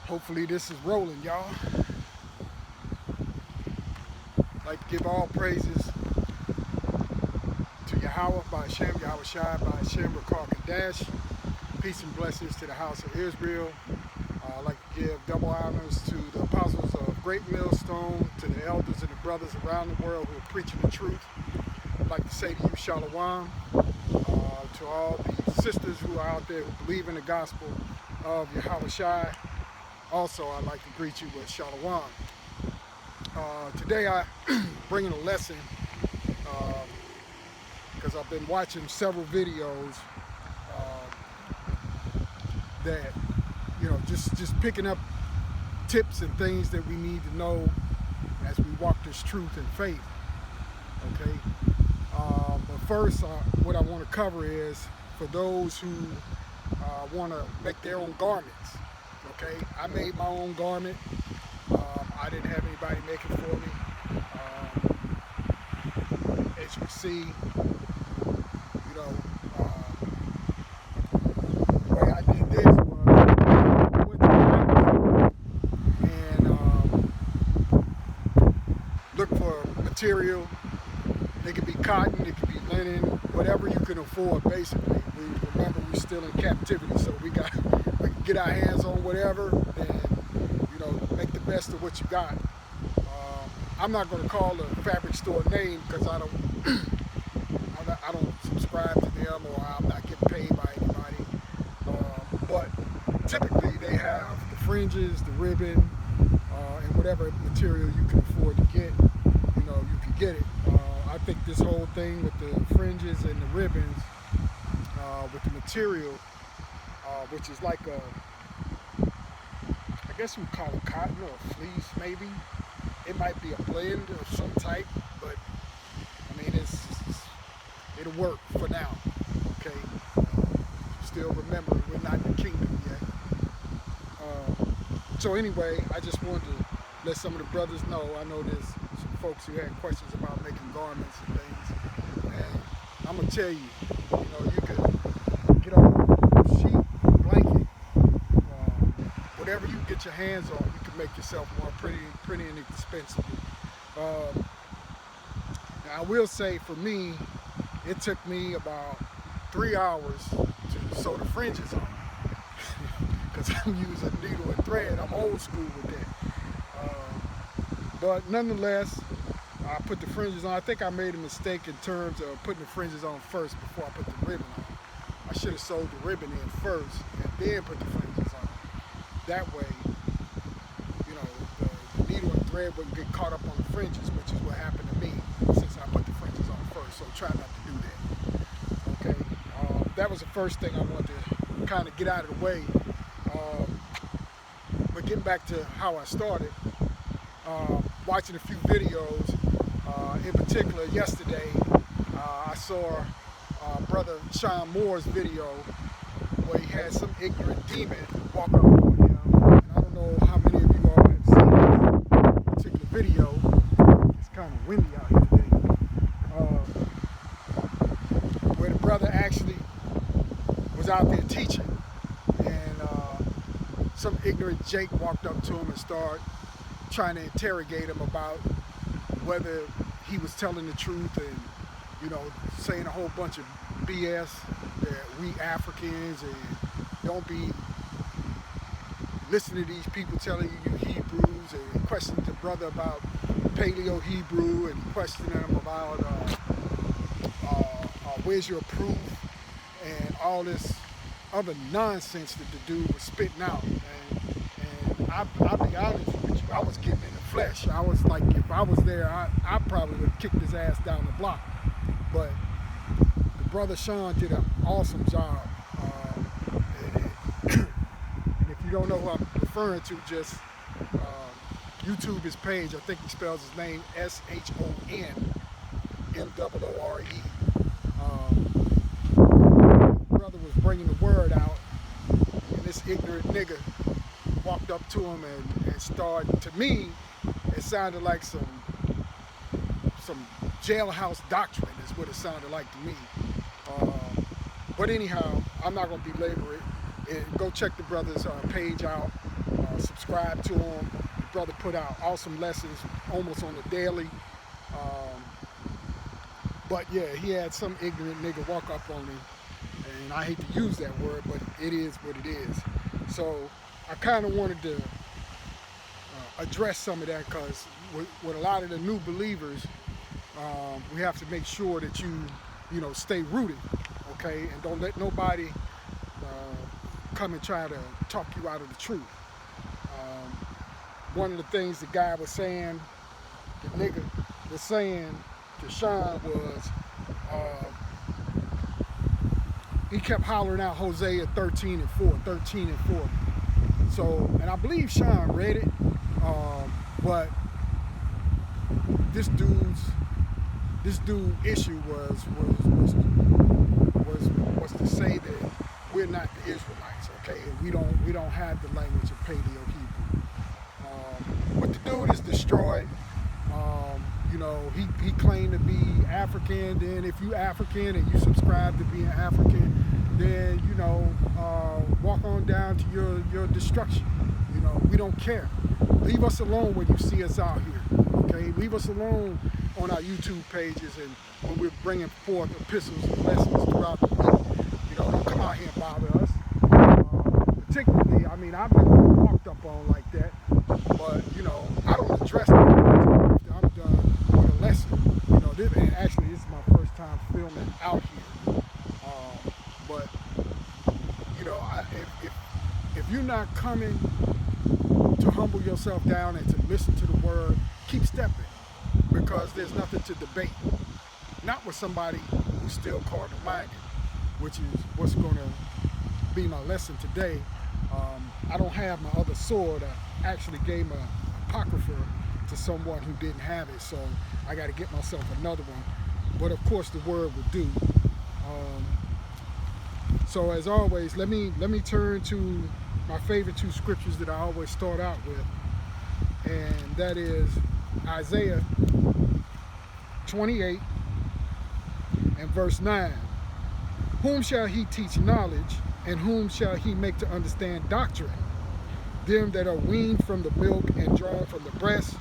Hopefully this is rolling, y'all. I'd like to give all praises to Yahweh by Hashem, Yahweh Shai by Hashem, Rakar Kadash. Peace and blessings to the house of Israel. I'd like to give double honors to the apostles of Great Millstone, to the elders and the brothers around the world who are preaching the truth. I'd like to say to you, Shalom, to all the sisters who are out there who believe in the gospel of Yahweh Shai. Also, I'd like to greet you with Shalom. Today I bringing a lesson because I've been watching several videos that, you know, just picking up tips and things that we need to know as we walk this truth and faith. Okay. But first, what I want to cover is for those who want to make their own garments. Okay, I made my own garment. I didn't have anybody make it for me. As you can see, you know, the way I did this was I went to the and look for material. It could be cotton, it could be linen, whatever you can afford. Basically, remember we're still in captivity, so we can get our hands on whatever and, you know, make the best of what you got. I'm not going to call the fabric store name because I don't subscribe to them, or I'm not getting paid by anybody. But typically they have the fringes, the ribbon, and whatever material you can afford to get. You know, you can get it. I think this whole thing with the fringes and the ribbons, with the material, which is like a, I guess we call it cotton or fleece maybe. It might be a blend of some type, but I mean, it'll work for now, okay? Still remember, we're not in the kingdom yet. So anyway, I just wanted to let some of the brothers know. I know there's some folks who had questions about making garments and things. And I'm going to tell you, you know, you can get a sheet, blanket, whatever you get your hands on, you can make yourself more pretty and inexpensively. Now I will say for me, it took me about 3 hours to sew the fringes on. Because I'm using needle and thread. I'm old school with that. But nonetheless, I put the fringes on. I think I made a mistake in terms of putting the fringes on first before I put the ribbon on. I should have sewed the ribbon in first and then put the fringes on. That way, you know, the needle and thread wouldn't get caught up on the fringes, which is what happened to me since I put the fringes on first. So try not to do that. Okay. That was the first thing I wanted to kind of get out of the way. But getting back to how I started, watching a few videos, in particular yesterday, I saw Brother Sean Moore's video where he had some ignorant demon walk up on him. And I don't know how many of you all have seen this particular video. It's kind of windy out here today. Where the brother actually was out there teaching. Some ignorant Jake walked up to him and started trying to interrogate him about whether he was telling the truth and, you know, saying a whole bunch of BS that we Africans and don't be listening to these people telling you Hebrews, and questioning the brother about Paleo Hebrew and questioning him about where's your proof and all this other nonsense that the dude was spitting out. And I'll be honest with you, I was getting in the flesh. I was like, if I was there, I probably would have kicked his ass down the block. But the brother Sean did an awesome job. And if you don't know who I'm referring to, just YouTube his page. I think he spells his name SHONMOORE. Brother was bringing the word out, and this ignorant nigga walked up to him and started, to me, it sounded like some jailhouse doctrine is what it sounded like to me. But anyhow, I'm not going to belabor it. Go check the brother's page out. Subscribe to him. The brother put out awesome lessons almost on the daily. Um, but yeah, he had some ignorant nigga walk up on me, and I hate to use that word, but it is what it is. So I kind of wanted to address some of that, because with a lot of the new believers, we have to make sure that you know, stay rooted, okay, and don't let nobody come and try to talk you out of the truth. One of the things the guy was saying, the nigga was saying to Sean was, he kept hollering out Hosea 13:4, 13:4. So, and I believe Sean read it, but this dude's issue was to say that we're not the Israelites, okay? And we don't have the language of Paleo Hebrew. But the dude is destroyed. You know, he claimed to be African. Then if you African and you subscribe to being African, then, you know, walk on down to your destruction. You know, we don't care. Leave us alone when you see us out here, okay? Leave us alone on our YouTube pages and when we're bringing forth epistles and lessons throughout the week. You know, don't come out here and bother us. Particularly, I mean, I've been walked up on like that, but, you know, I don't address them after I'm done with a lesson. You know, and actually, this is my first time filming out here. But, you know, if you're not coming to humble yourself down and to listen to the word, keep stepping, because there's nothing to debate. Not with somebody who's still carnal-minded, which is what's going to be my lesson today. I don't have my other sword. I actually gave my apocrypha to someone who didn't have it, so I got to get myself another one. But of course, the word will do. So as always, let me turn to my favorite two scriptures that I always start out with, and that is Isaiah 28 and verse 9. Whom shall he teach knowledge, and whom shall he make to understand doctrine? Them that are weaned from the milk and drawn from the breast.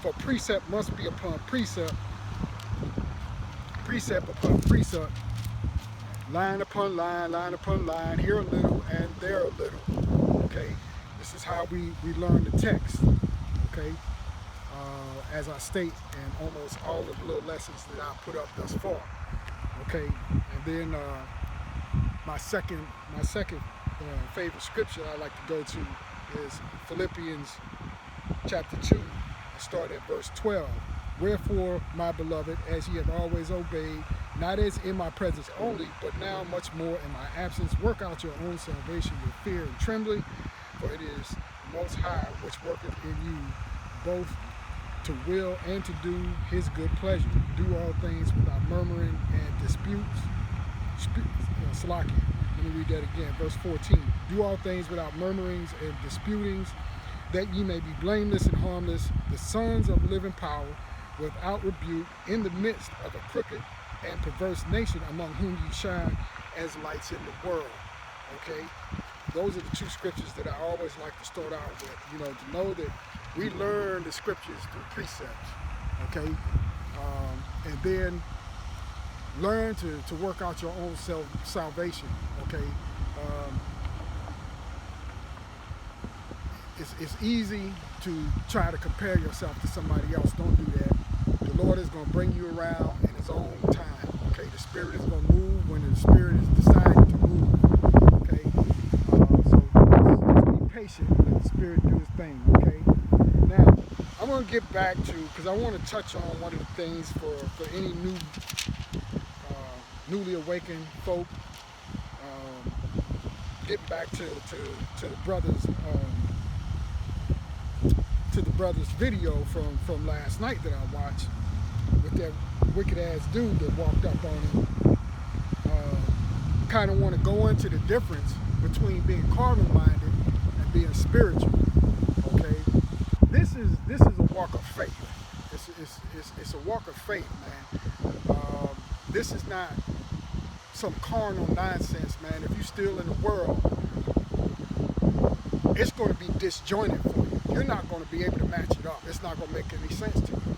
For precept must be upon precept, precept upon precept, line upon line, line upon line, here a little and there a little. Okay, this is how we learn the text. Okay, as I state in almost all of the little lessons that I put up thus far. Okay, and then my second favorite scripture I like to go to is Philippians chapter 2. I start at verse 12. Wherefore, my beloved, as ye have always obeyed, not as in my presence only, but now much more in my absence, work out your own salvation with fear and trembling, for it is the Most High which worketh in you both to will and to do his good pleasure. Do all things without murmuring and disputes. Salaki. Let me read that again. Verse 14. Do all things without murmurings and disputings, that ye may be blameless and harmless, the sons of living power, without rebuke, in the midst of a crooked and perverse nation, among whom ye shine as lights in the world. Okay? Those are the two scriptures that I always like to start out with. You know, to know that we learn the scriptures through precepts. Okay? And then learn to work out your own salvation. Okay? It's easy to try to compare yourself to somebody else. Don't do that. The Lord is going to bring you around in his own time. Okay? The Spirit is going to move when the Spirit is decided to move. Okay? So just be patient and let the Spirit do his thing. Okay? Now, I'm going to get back to, because I want to touch on one of the things for any newly awakened folk. Getting back to the brothers video from last night that I watched with that wicked ass dude that walked up on him. Kind of want to go into the difference between being carnal minded and being spiritual. Okay, this is a walk of faith. It's a walk of faith, man. This is not some carnal nonsense, man. If you're still in the world, it's going to be disjointed for you. You're not going to be able to match it up. It's not going to make any sense to you,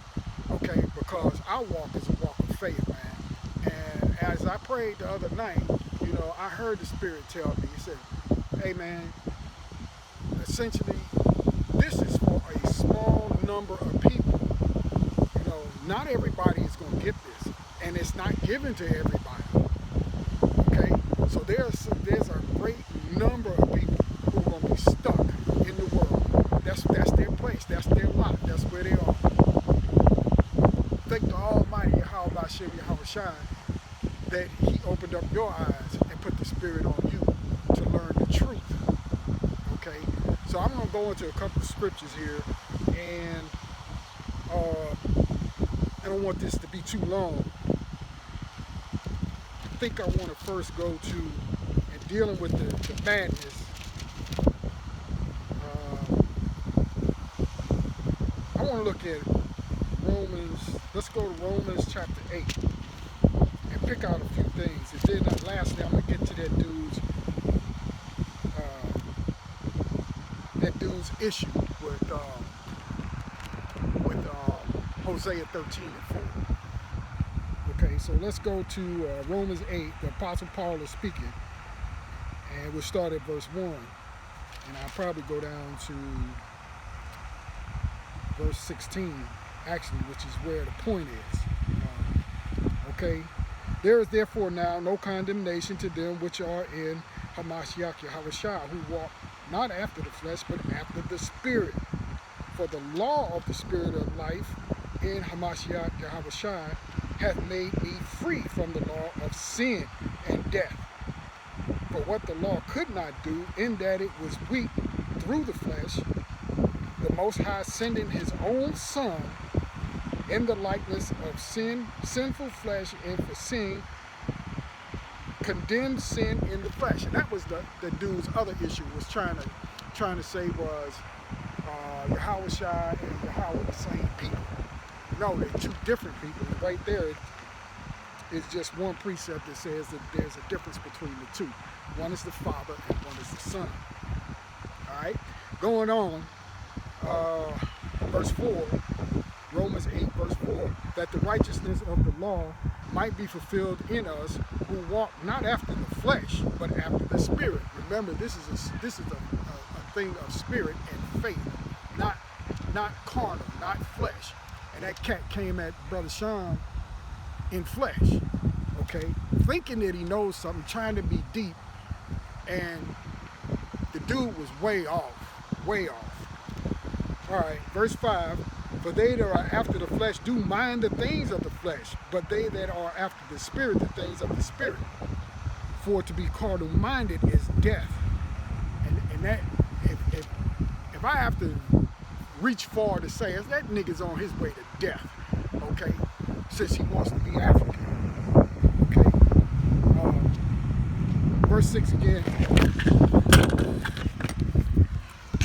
okay? Because our walk is a walk of faith, man. And as I prayed the other night, you know, I heard the Spirit tell me, he said, hey, man, essentially, this is for a small number of people. You know, not everybody is going to get this, and it's not given to everybody, okay? So there's a great number of people who are going to be stuck in the world. That's their place. That's their lot. That's where they are. Thank the Almighty Yahweh Shem Yahushua that He opened up your eyes and put the Spirit on you to learn the truth. Okay? So I'm going to go into a couple of scriptures here, and I don't want this to be too long. I think I want to first go to, and dealing with the madness, I want to look at Romans. Let's go to Romans chapter 8 and pick out a few things. And then lastly, I'm going to get to that dude's issue with Hosea 13 and 4. Okay, so let's go to Romans 8. The Apostle Paul is speaking, and we'll start at verse 1, and I'll probably go down to verse 16, actually, which is where the point is. Okay, there is therefore now no condemnation to them which are in Hamashiach Yahushua, who walk not after the flesh, but after the Spirit. For the law of the Spirit of life in Hamashiach Yahushua hath made me free from the law of sin and death. For what the law could not do, in that it was weak through the flesh, the Most High sending His own Son in the likeness of sinful flesh, and for sin, condemned sin in the flesh. And that was the dude's other issue, was trying to say was Yahushua and Yahweh the same people. No, they're two different people. And right there is just one precept that says that there's a difference between the two. One is the Father and one is the Son. All right, going on, verse 4, Romans 8, verse 4, that the righteousness of the law might be fulfilled in us who walk not after the flesh, but after the Spirit. Remember, this is a thing of spirit and faith, not carnal, not flesh. And that cat came at Brother Sean in flesh, okay, thinking that he knows something, trying to be deep, and the dude was way off. All right, verse 5, for they that are after the flesh do mind the things of the flesh, but they that are after the Spirit, the things of the Spirit. For to be carnal minded is death. And that, if I have to reach far to say it, that nigga's on his way to death, okay, since he wants to be African, okay. Verse 6 again.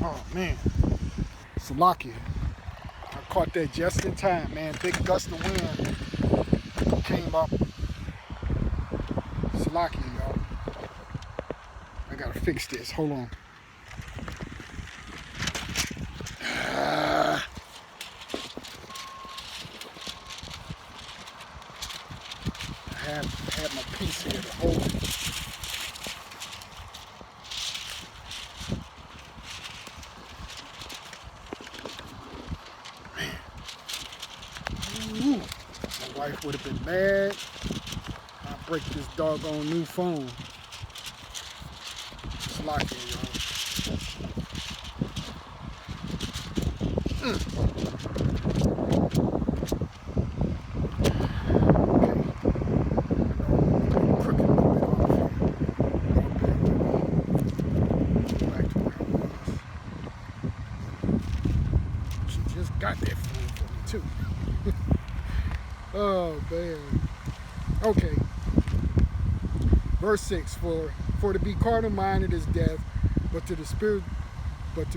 Oh man, Salakia. I caught that just in time, man. Big gust of wind came up. Salakia, y'all. I gotta fix this. Hold on. I have my piece here to hold it. Man. Ooh. My wife would have been mad. I'll break this doggone new phone. It's locked in, y'all. Got that phone for me too. Oh man. Okay. Verse 6, for to be carnal minded is death, but to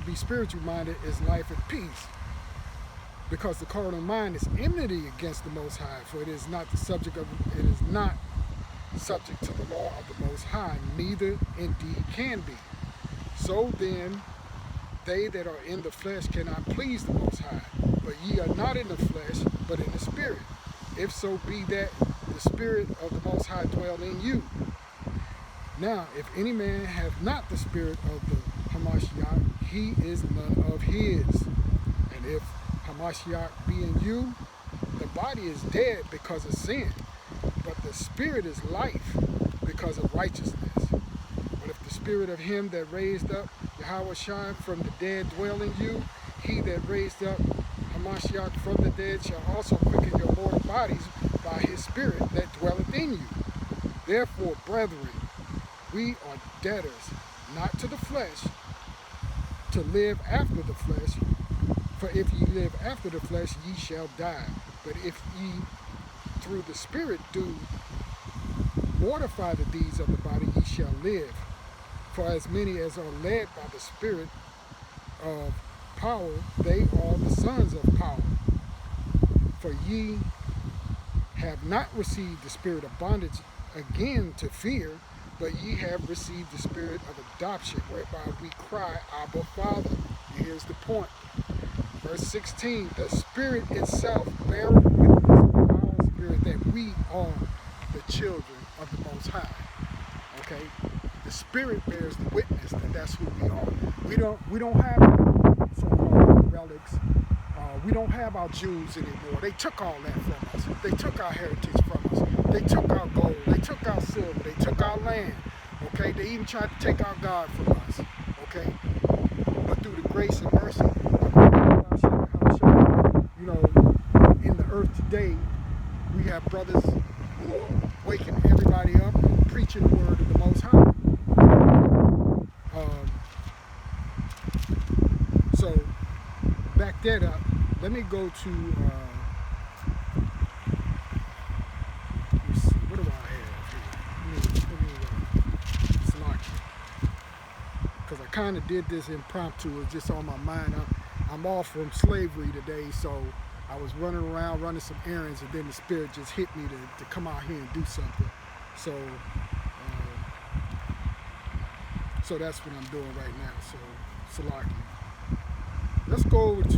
be spiritual minded is life and peace. Because the carnal mind is enmity against the Most High, for it is not subject to the law of the Most High, neither indeed can be. So then they that are in the flesh cannot please the Most High. But ye are not in the flesh, but in the Spirit. If so be that the Spirit of the Most High dwell in you. Now, if any man have not the Spirit of the Hamashiach, he is none of his. And if Hamashiach be in you, the body is dead because of sin, but the Spirit is life because of righteousness. But if the Spirit of him that raised up Yahushua from the dead dwell in you, he that raised up Hamashiach from the dead shall also quicken your mortal bodies by his Spirit that dwelleth in you. Therefore, brethren, we are debtors, not to the flesh, to live after the flesh. For if ye live after the flesh, ye shall die. But if ye through the Spirit do mortify the deeds of the body, ye shall live. For as many as are led by the Spirit of power, they are the sons of power. For ye have not received the spirit of bondage again to fear, but ye have received the Spirit of adoption, whereby we cry, Abba, Father. Here's the point. Verse 16, the Spirit itself beareth witness with our spirit that we are the children of the Most High. Okay? The Spirit bears the witness that that's who we are. We don't have so-called relics. We don't have our Jews anymore. They took all that from us. They took our heritage from us. They took our gold. They took our silver. They took our land. Okay? They even tried to take our God from us. Okay? But through the grace and mercy, you know, in the earth today, we have brothers who are waking everybody up and preaching the word of the Most High. So, back that up. Let me go to, let's see, what do I have here? Let me because I kind of did this impromptu. It was just on my mind. I'm off from slavery today, so I was running around, running some errands, and then the Spirit just hit me to come out here and do something. So, so that's what I'm doing right now. So, Salaki. Let's go over to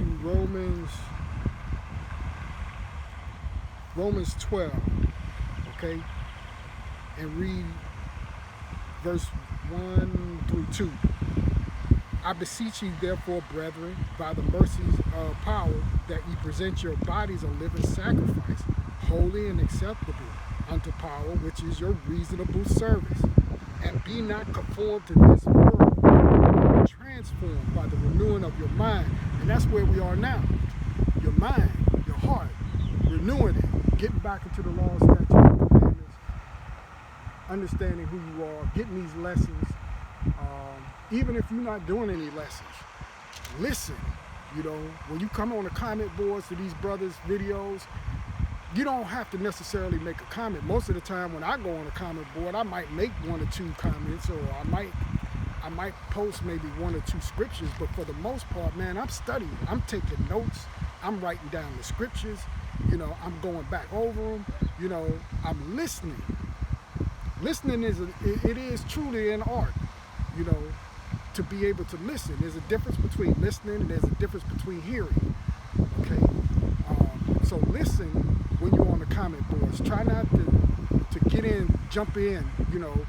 Romans 12, okay, and read verse 1 through 2. I beseech ye therefore, brethren, by the mercies of power, that ye present your bodies a living sacrifice, holy and acceptable unto power, which is your reasonable service. And be not conformed to this world, but transformed by the renewing of your mind. And that's where we are now. Your mind, your heart, renewing it, getting back into the law, statutes, and commandments, understanding who you are, getting these lessons. Even if you're not doing any lessons, listen. You know, when you come on the comment boards to these brothers' videos, you don't have to necessarily make a comment. Most of the time when I go on a comment board, I might make 1 or 2 comments, or I might post maybe 1 or 2 scriptures, but for the most part, man, I'm studying. I'm taking notes. I'm writing down the scriptures. You know, I'm going back over them. You know, I'm listening. Listening it is truly an art, you know, to be able to listen. There's a difference between listening and there's a difference between hearing. Okay? So listen when you're on the comment boards. Try not to get in, jump in, you know,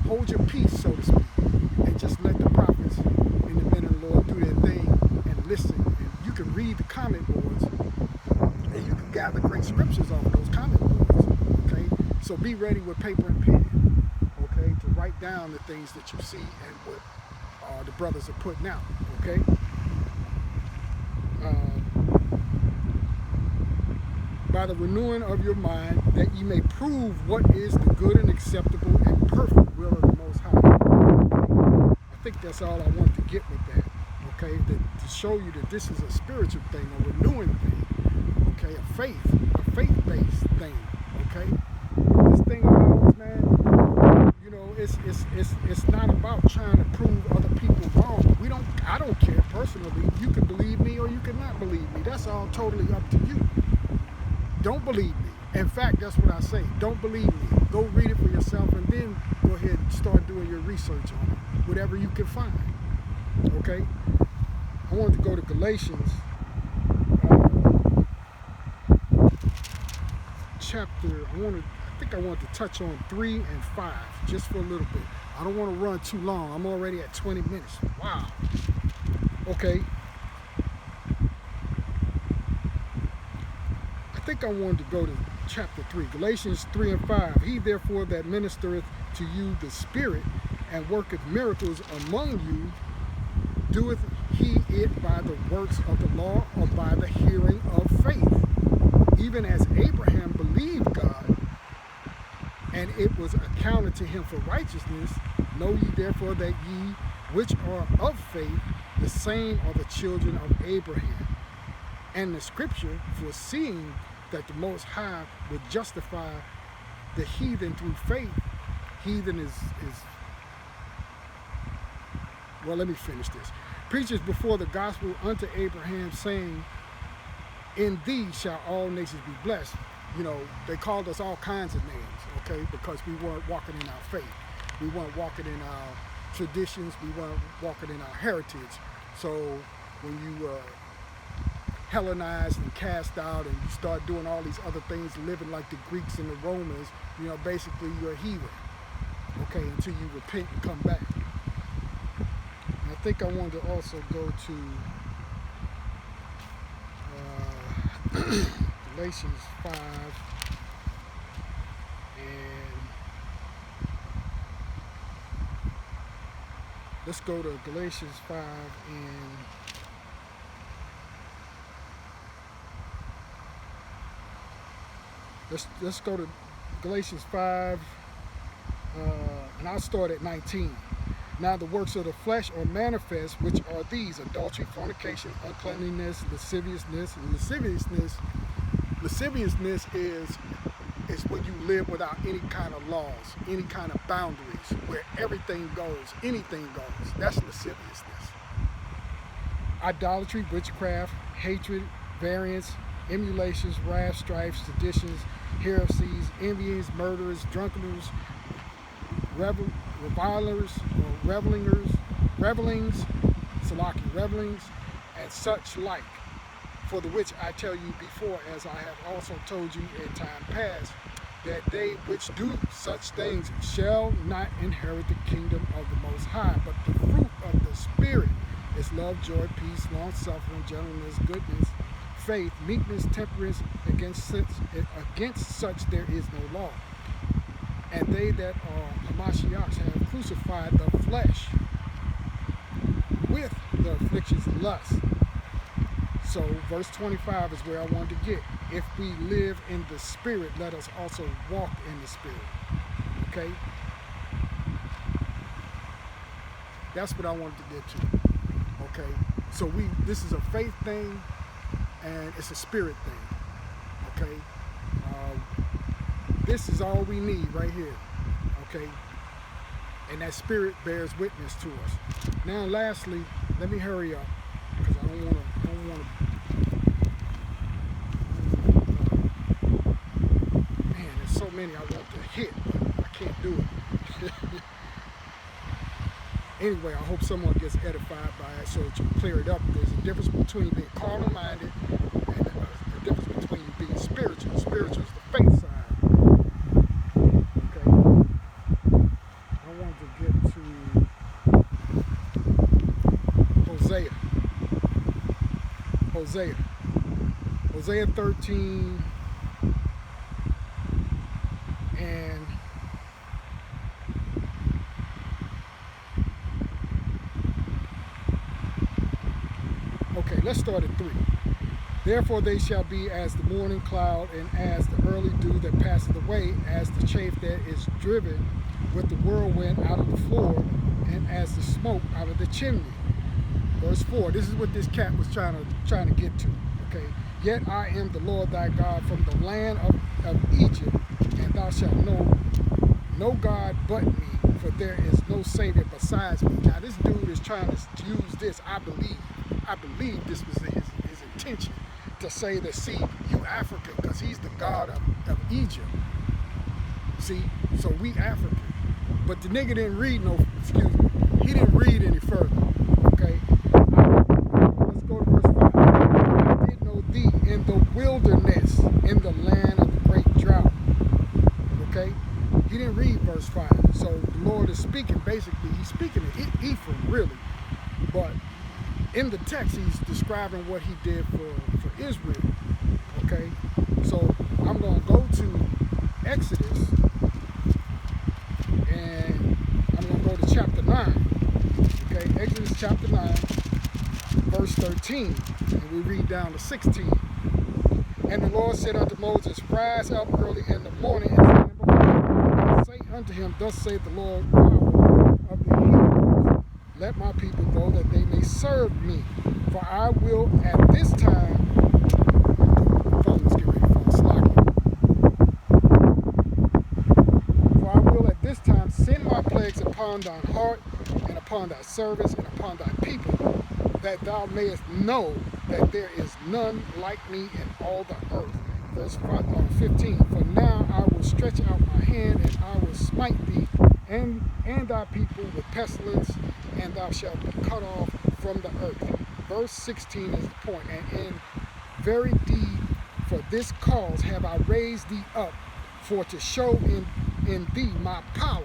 hold your peace, so to speak, and just let the prophets and the men of the Lord do their thing and listen. And you can read the comment boards and you can gather great scriptures off of those comment boards. Okay? So be ready with paper and pen, okay, to write down the things that you see and what the brothers are putting out, okay? By the renewing of your mind, that ye may prove what is the good and acceptable and perfect will of the Most High. I think that's all I want to get with that, okay? To show you that this is a spiritual thing, a renewing thing, okay? A faith-based thing, okay? This thing of ours, man, you know, it's not about trying to prove other people wrong. I don't care personally. You can believe me or you cannot believe me. That's all totally up to you. Don't believe me. In fact, that's what I say. Don't believe me. Go read it for yourself and then go ahead and start doing your research on it. Whatever you can find. Okay? I wanted to go to Galatians chapter. I think I wanted to touch on 3 and 5 just for a little bit. I don't want to run too long. I'm already at 20 minutes. Wow. Okay. I think I wanted to go to chapter 3, Galatians 3 and 5. He therefore that ministereth to you the Spirit and worketh miracles among you, doeth he it by the works of the law or by the hearing of faith? Even as Abraham believed God, and it was accounted to him for righteousness. Know ye therefore that ye which are of faith, the same are the children of Abraham. And the scripture, foreseeing that the Most High would justify the heathen through faith. Heathen is well, let me finish this. Preaches before the gospel unto Abraham, saying, in thee shall all nations be blessed. You know, they called us all kinds of names, okay, because we weren't walking in our faith. We weren't walking in our traditions. We weren't walking in our heritage. So when you Hellenized and cast out and you start doing all these other things, living like the Greeks and the Romans, you know, basically you're a heathen, okay, until you repent and come back. And I think I wanted to also go to Galatians 5 and let's go to Galatians 5 and let's go to Galatians 5 and I'll start at 19. Now the works of the flesh are manifest, which are these: adultery, fornication, uncleanness, lasciviousness. And lasciviousness is when you live without any kind of laws, any kind of boundaries, where everything goes, anything goes. That's lasciviousness. Idolatry, witchcraft, hatred, variance, emulations, wrath, strife, seditions, heresies, envyings, murderers, drunkenness, revilers, or revelings, and such like, for the which I tell you before, as I have also told you in time past, that they which do such things shall not inherit the kingdom of the Most High. But the fruit of the Spirit is love, joy, peace, long-suffering, gentleness, goodness, faith, meekness, temperance. Against such there is no law. And they that are Hamashiachs have crucified the flesh with the afflictions of lust. So verse 25 is where I wanted to get. If we live in the Spirit, let us also walk in the Spirit. Okay? That's what I wanted to get to. Okay? So this is a faith thing and it's a spirit thing. Okay? This is all we need right here. Okay? And that Spirit bears witness to us. Now lastly, let me hurry up because I don't want to man, there's so many I want to hit, but I can't do it. Anyway, I hope someone gets edified by it so that you clear it up. There's a difference between being carnal-minded and a difference between being spiritual. Spiritual is the faith side. Okay? I want to get to Hosea 13 and okay, let's start at 3. Therefore they shall be as the morning cloud and as the early dew that passeth away, as the chaff that is driven with the whirlwind out of the floor, and as the smoke out of the chimney. Verse 4, this is what this cat was trying to get to. Okay, yet I am the Lord thy God from the land of Egypt, and thou shalt know no God but me, for there is no Savior besides me. Now this dude is trying to use this. I believe this was his intention, to say that, see, you African, because he's the God of Egypt. See, so we African. But the nigga didn't read he didn't read any further. Okay? satisfied. So the Lord is speaking, basically, he's speaking to Ephraim, really. But in the text, he's describing what he did for Israel. Okay? So I'm going to go to Exodus, and I'm going to go to chapter 9. Okay? Exodus chapter 9, verse 13. And we read down to 16. And the Lord said unto Moses, rise up early in the morning and stand before him. Say unto him, thus saith the Lord God of the Hebrews, let my people go that they may serve me. For I will at this time, phones get ready to fall slacking. For I will at this time send my plagues upon thine heart and upon thy service and upon thy people, that thou mayest know that there is none like me in all the earth. Verse 15, for now I will stretch out my hand, and I will smite thee and thy people with pestilence, and thou shalt be cut off from the earth. Verse 16 is the point. And in very deed for this cause have I raised thee up, for to show in thee my power,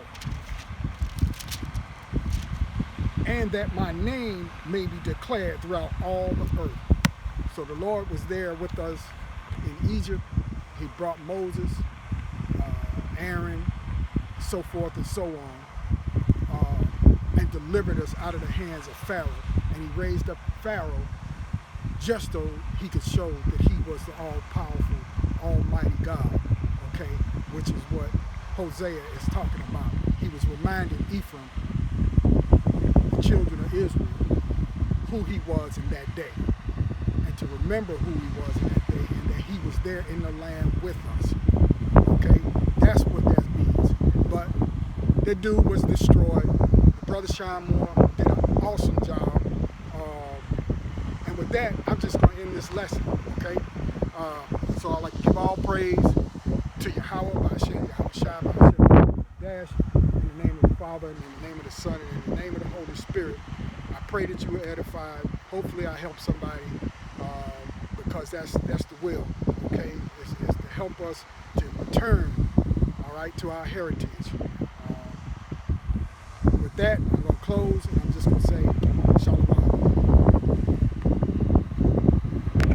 and that my name may be declared throughout all the earth. So the Lord was there with us in Egypt. He brought Moses, Aaron, so forth and so on, and delivered us out of the hands of Pharaoh. And he raised up Pharaoh just so he could show that he was the all-powerful, almighty God, okay, which is what Hosea is talking about. He was reminding Ephraim, the children of Israel, who he was in that day, and to remember who he was in that day, and that he was there in the land with us. Okay, that's what that means. But the dude was destroyed. Brother Sean Moore did an awesome job. And with that, I'm just going to end this lesson. Okay, so I'd like to give all praise to Yahweh, Ba'ashem, Yahweh Shai, Ba'ashem, Dash, in the name of the Father, and in the name of the Son, and in the name of the Holy Spirit. I pray that you were edified. Hopefully I helped somebody, because that's the will, okay? It's to help us to return, all right, to our heritage. With that, I'm going to close, and I'm just going to say,